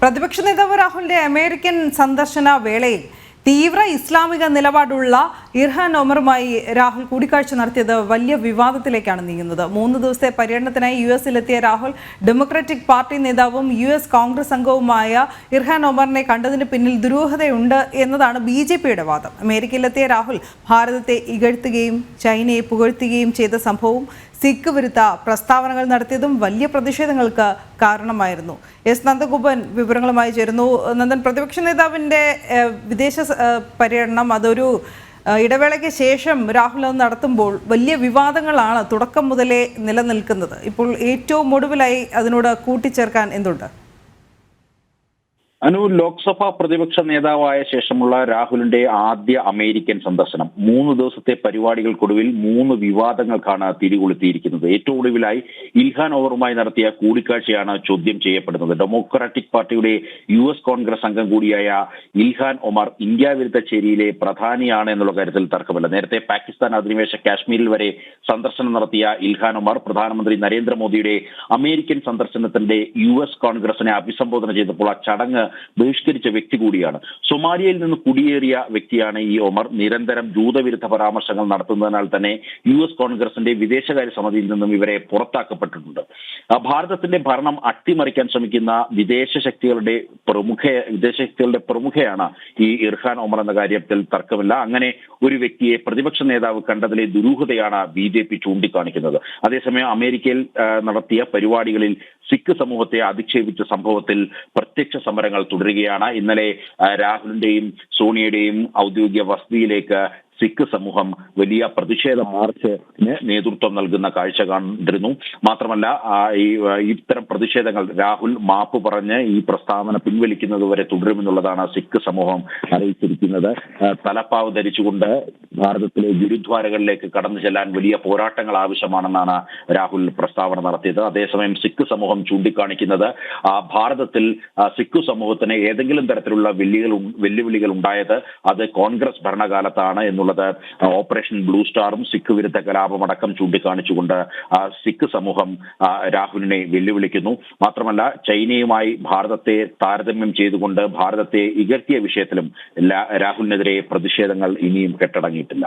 പ്രതിപക്ഷ നേതാവ് രാഹുലിന്റെ അമേരിക്കൻ സന്ദർശന വേളയിൽ തീവ്ര ഇസ്ലാമിക നിലപാടുള്ള ഇർഹാൻ ഒമറുമായി രാഹുൽ കൂടിക്കാഴ്ച നടത്തിയത് വലിയ വിവാദത്തിലേക്കാണ് നീങ്ങുന്നത്. 3 ദിവസത്തെ പര്യടനത്തിനായി US-ലെത്തിയ രാഹുൽ ഡെമോക്രാറ്റിക് പാർട്ടി നേതാവും US കോൺഗ്രസ് അംഗവുമായ ഇർഹാൻ ഒമറിനെ കണ്ടതിന് പിന്നിൽ ദുരൂഹതയുണ്ട് എന്നതാണ് BJPയുടെ വാദം. അമേരിക്കയിലെത്തിയ രാഹുൽ ഭാരതത്തെ ഇകഴ്ത്തുകയും ചൈനയെ പുകഴ്ത്തുകയും ചെയ്ത സംഭവവും സിഖ് വിരുദ്ധ പ്രസ്താവനകൾ നടത്തിയതും വലിയ പ്രതിഷേധങ്ങൾക്ക് കാരണമായിരുന്നു. നന്ദഗോപൻ വിവരങ്ങളുമായി ചേരുന്നു. നന്ദൻ, പ്രതിപക്ഷ നേതാവിൻ്റെ വിദേശ പര്യടനം അതൊരു ഇടവേളയ്ക്ക് ശേഷം രാഹുൽ നടത്തുമ്പോൾ വലിയ വിവാദങ്ങളാണ് തുടക്കം മുതലേ നിലനിൽക്കുന്നത്. ഇപ്പോൾ ഏറ്റവും ഒടുവിലായി അതിനോട് കൂട്ടിച്ചേർക്കാൻ എന്തുണ്ട്? ലോക്സഭാ പ്രതിപക്ഷ നേതാവായ ശേഷമുള്ള രാഹുലിന്റെ ആദ്യ അമേരിക്കൻ സന്ദർശനം 3 ദിവസത്തെ പരിപാടികൾക്കൊടുവിൽ 3 വിവാദങ്ങൾക്കാണ് തിരികൊളുത്തിയിരിക്കുന്നത്. ഏറ്റവും ഒടുവിലായി ഇൽഹാൻ ഒമറുമായി നടത്തിയ കൂടിക്കാഴ്ചയാണ് ചോദ്യം ചെയ്യപ്പെടുന്നത്. ഡെമോക്രാറ്റിക് പാർട്ടിയുടെ US കോൺഗ്രസ് അംഗം കൂടിയായ ഇൽഹാൻ ഒമർ ഇന്ത്യ വിരുദ്ധ ചേരിയിലെ പ്രധാനിയാണ് എന്നുള്ള കാര്യത്തിൽ തർക്കമില്ല. നേരത്തെ പാകിസ്ഥാൻ അധിനിവേശ കാശ്മീരിൽ വരെ സന്ദർശനം നടത്തിയ ഇൽഹാൻ ഒമർ പ്രധാനമന്ത്രി നരേന്ദ്രമോദിയുടെ അമേരിക്കൻ സന്ദർശനത്തിന്റെ US കോൺഗ്രസിനെ അഭിസംബോധന ചെയ്തപ്പോൾ ആ ചടങ്ങ് ബഹിഷ്കരിച്ച വ്യക്തി കൂടിയാണ്. സൊമാലിയയിൽ നിന്ന് കുടിയേറിയ വ്യക്തിയാണ് ഈ ഒമർ. നിരന്തരം ജൂതവിരുദ്ധ പരാമർശങ്ങൾ നടത്തുന്നതിനാൽ തന്നെ US കോൺഗ്രസിന്റെ വിദേശകാര്യ സമിതിയിൽ നിന്നും ഇവരെ പുറത്താക്കപ്പെട്ടിട്ടുണ്ട്. ഭാരതത്തിന്റെ ഭരണം അട്ടിമറിക്കാൻ ശ്രമിക്കുന്ന വിദേശ ശക്തികളുടെ പ്രമുഖയാണ് ഈ ഇർഹാൻ ഒമർ എന്ന കാര്യത്തിൽ തർക്കമില്ല. അങ്ങനെ ഒരു വ്യക്തിയെ പ്രതിപക്ഷ നേതാവ് കണ്ടതിലെ ദുരൂഹതയാണ് BJP ചൂണ്ടിക്കാണിക്കുന്നത്. അതേസമയം അമേരിക്കയിൽ നടത്തിയ പരിപാടികളിൽ സിഖ് സമൂഹത്തെ അധിക്ഷേപിച്ച സംഭവത്തിൽ പ്രത്യക്ഷ സമരങ്ങൾ തുടരുകയാണ്. ഇന്നലെ രാഹുലിന്റെയും സോണിയയുടെയും ഔദ്യോഗിക വസതിയിലേക്ക് സിഖ് സമൂഹം വലിയ പ്രതിഷേധ മാർച്ചിന് നേതൃത്വം നൽകുന്ന കാഴ്ച കണ്ടിരുന്നു. മാത്രമല്ല ഇത്തരം പ്രതിഷേധങ്ങൾ രാഹുൽ മാപ്പ് പറഞ്ഞ് ഈ പ്രസ്താവന പിൻവലിക്കുന്നത് വരെ തുടരുമെന്നുള്ളതാണ് സിഖ് സമൂഹം അറിയിച്ചിരിക്കുന്നത്. തലപ്പാവ് ധരിച്ചുകൊണ്ട് ഭാരതത്തിലെ ഗുരുദ്വാരകളിലേക്ക് കടന്നു ചെല്ലാൻ വലിയ പോരാട്ടങ്ങൾ ആവശ്യമാണെന്നാണ് രാഹുൽ പ്രസ്താവന നടത്തിയത്. അതേസമയം സിഖ് സമൂഹം ചൂണ്ടിക്കാണിക്കുന്നത് ഭാരതത്തിൽ സിഖ് സമൂഹത്തിന് ഏതെങ്കിലും തരത്തിലുള്ള വെല്ലുവിളികൾ ഉണ്ടായത് അത് കോൺഗ്രസ് ഭരണകാലത്താണ് എന്നുള്ളത് ഓപ്പറേഷൻ ബ്ലൂ സ്റ്റാറും സിഖ് വിരുദ്ധ കലാപം അടക്കം ചൂണ്ടിക്കാണിച്ചുകൊണ്ട് സിഖ് സമൂഹം രാഹുലിനെ വെല്ലുവിളിക്കുന്നു. മാത്രമല്ല ചൈനയുമായി ഭാരതത്തെ താരതമ്യം ചെയ്തുകൊണ്ട് ഭാരതത്തെ ഇകഴ്ത്തിയ വിഷയത്തിലും രാഹുലിനെതിരെ പ്രതിഷേധങ്ങൾ ഇനിയും കെട്ടടങ്ങിയിട്ടില്ല.